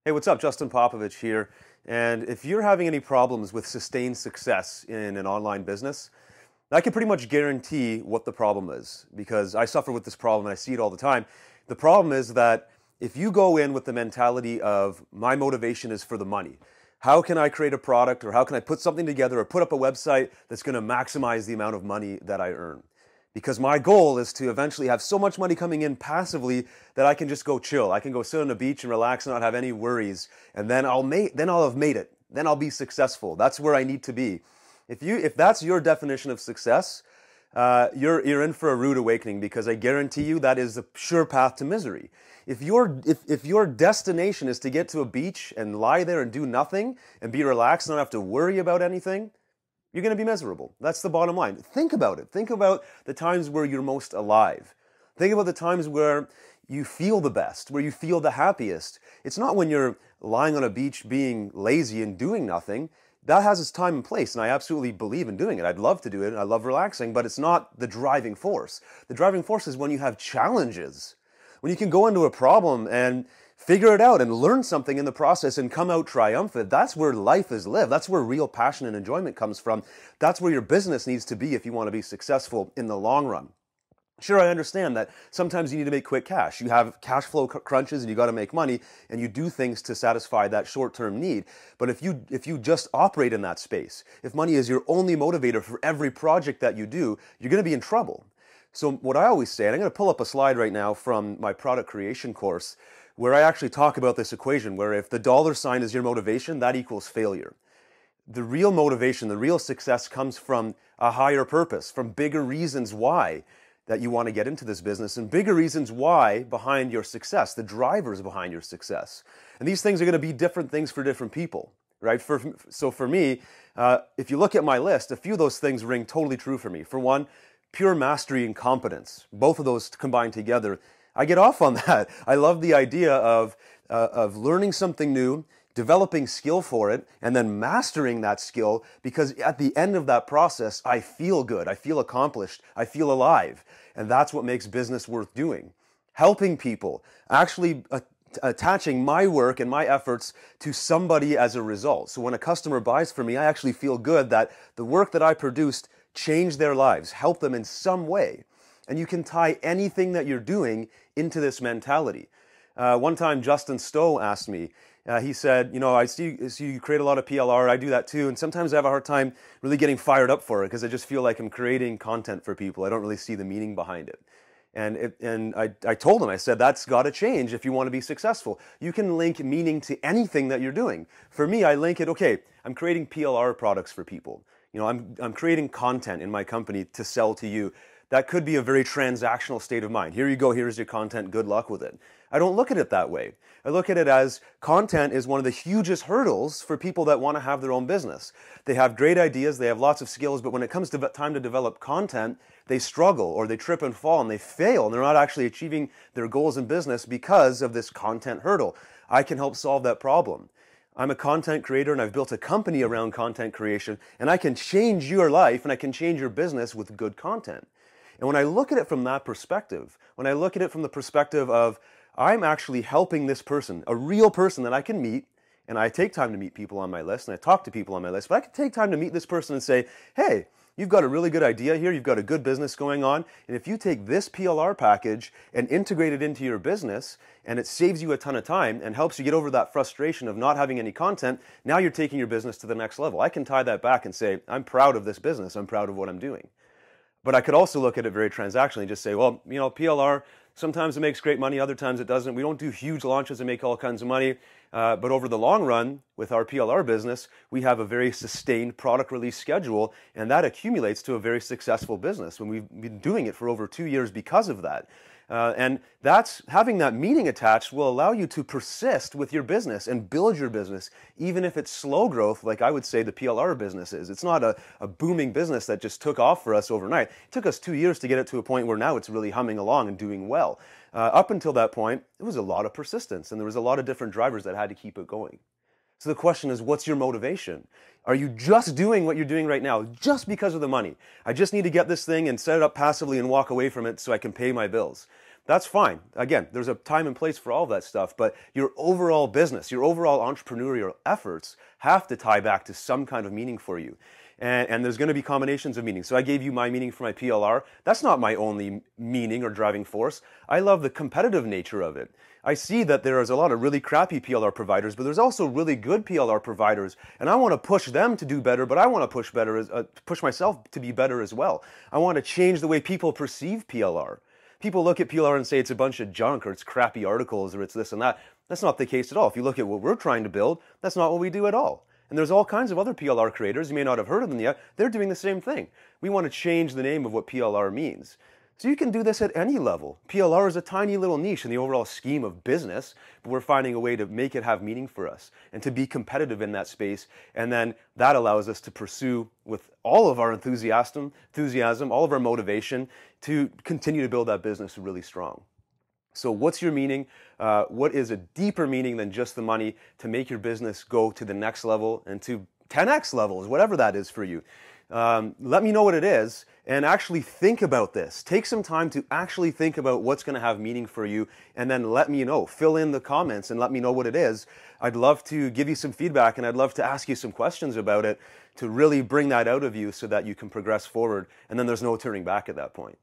Hey, what's up? Justin Popovich here. And if you're having any problems with sustained success in an online business, I can pretty much guarantee what the problem is because I suffer with this problem and I see it all the time. The problem is that if you go in with the mentality of my motivation is for the money, how can I create a product or how can I put something together or put up a website that's going to maximize the amount of money that I earn? Because my goal is to eventually have so much money coming in passively that I can just go chill. I can go sit on the beach and relax and not have any worries. And then I'll have made it. Then I'll be successful. That's where I need to be. If that's your definition of success, you're in for a rude awakening because I guarantee you that is the sure path to misery. If your destination is to get to a beach and lie there and do nothing and be relaxed and not have to worry about anything, you're going to be miserable. That's the bottom line. Think about it. Think about the times where you're most alive. Think about the times where you feel the best, where you feel the happiest. It's not when you're lying on a beach being lazy and doing nothing. That has its time and place, and I absolutely believe in doing it. I'd love to do it. I love relaxing, but it's not the driving force. The driving force is when you have challenges, when you can go into a problem and figure it out and learn something in the process and come out triumphant. That's where life is lived. That's where real passion and enjoyment comes from. That's where your business needs to be if you want to be successful in the long run. Sure, I understand that sometimes you need to make quick cash. You have cash flow crunches and you got to make money and you do things to satisfy that short-term need. But if you just operate in that space, if money is your only motivator for every project that you do, you're going to be in trouble. So what I always say, and I'm going to pull up a slide right now from my product creation course, where I actually talk about this equation where if the dollar sign is your motivation, that equals failure. The real motivation, the real success comes from a higher purpose, from bigger reasons why that you want to get into this business and bigger reasons why behind your success, the drivers behind your success. And these things are going to be different things for different people, right? So for me, if you look at my list, a few of those things ring totally true for me. For one, pure mastery and competence, both of those combined together, I get off on that. I love the idea of learning something new, developing skill for it, and then mastering that skill because at the end of that process, I feel good, I feel accomplished, I feel alive. And that's what makes business worth doing. Helping people, actually attaching my work and my efforts to somebody as a result. So when a customer buys from me, I actually feel good that the work that I produced changed their lives, helped them in some way. And you can tie anything that you're doing into this mentality. One time, Justin Stowe asked me, he said, I see you create a lot of PLR, I do that too, and sometimes I have a hard time really getting fired up for it because I just feel like I'm creating content for people. I don't really see the meaning behind it. And I told him, I said, that's got to change if you want to be successful. You can link meaning to anything that you're doing. For me, I link it, okay, I'm creating PLR products for people. I'm creating content in my company to sell to you. That could be a very transactional state of mind. Here you go, here's your content, good luck with it. I don't look at it that way. I look at it as content is one of the hugest hurdles for people that want to have their own business. They have great ideas, they have lots of skills, but when it comes to time to develop content, they struggle or they trip and fall and they fail and they're not actually achieving their goals in business because of this content hurdle. I can help solve that problem. I'm a content creator and I've built a company around content creation and I can change your life and I can change your business with good content. And when I look at it from that perspective, when I look at it from the perspective of I'm actually helping this person, a real person that I can meet, and I take time to meet people on my list, and I talk to people on my list, but I can take time to meet this person and say, hey, you've got a really good idea here, you've got a good business going on, and if you take this PLR package and integrate it into your business, and it saves you a ton of time and helps you get over that frustration of not having any content, now you're taking your business to the next level. I can tie that back and say, I'm proud of this business, I'm proud of what I'm doing. But I could also look at it very transactionally and just say, well, PLR, sometimes it makes great money, other times it doesn't. We don't do huge launches and make all kinds of money. But over the long run, with our PLR business, we have a very sustained product release schedule, and that accumulates to a very successful business. And we've been doing it for over 2 years because of that. And having that meaning attached will allow you to persist with your business and build your business, even if it's slow growth, like I would say the PLR business is. It's not a booming business that just took off for us overnight. It took us 2 years to get it to a point where now it's really humming along and doing well. Up until that point, it was a lot of persistence, and there was a lot of different drivers that had to keep it going. So the question is, what's your motivation? Are you just doing what you're doing right now just because of the money? I just need to get this thing and set it up passively and walk away from it so I can pay my bills. that's fine. Again, there's a time and place for all of that stuff, but your overall business, your overall entrepreneurial efforts have to tie back to some kind of meaning for you. And there's going to be combinations of meaning. So I gave you my meaning for my PLR. That's not my only meaning or driving force. I love the competitive nature of it. I see that there is a lot of really crappy PLR providers, but there's also really good PLR providers, and I want to push them to do better, but I want to push myself to be better as well. I want to change the way people perceive PLR. People look at PLR and say it's a bunch of junk, or it's crappy articles, or it's this and that. That's not the case at all. If you look at what we're trying to build, that's not what we do at all. And there's all kinds of other PLR creators, you may not have heard of them yet, they're doing the same thing. We want to change the name of what PLR means. So you can do this at any level. PLR is a tiny little niche in the overall scheme of business, but we're finding a way to make it have meaning for us and to be competitive in that space. And then that allows us to pursue with all of our enthusiasm, all of our motivation to continue to build that business really strong. So what's your meaning? What is a deeper meaning than just the money to make your business go to the next level and to 10x levels, whatever that is for you? Let me know what it is and actually think about this. Take some time to actually think about what's going to have meaning for you and then let me know. Fill in the comments and let me know what it is. I'd love to give you some feedback and I'd love to ask you some questions about it to really bring that out of you so that you can progress forward and then there's no turning back at that point.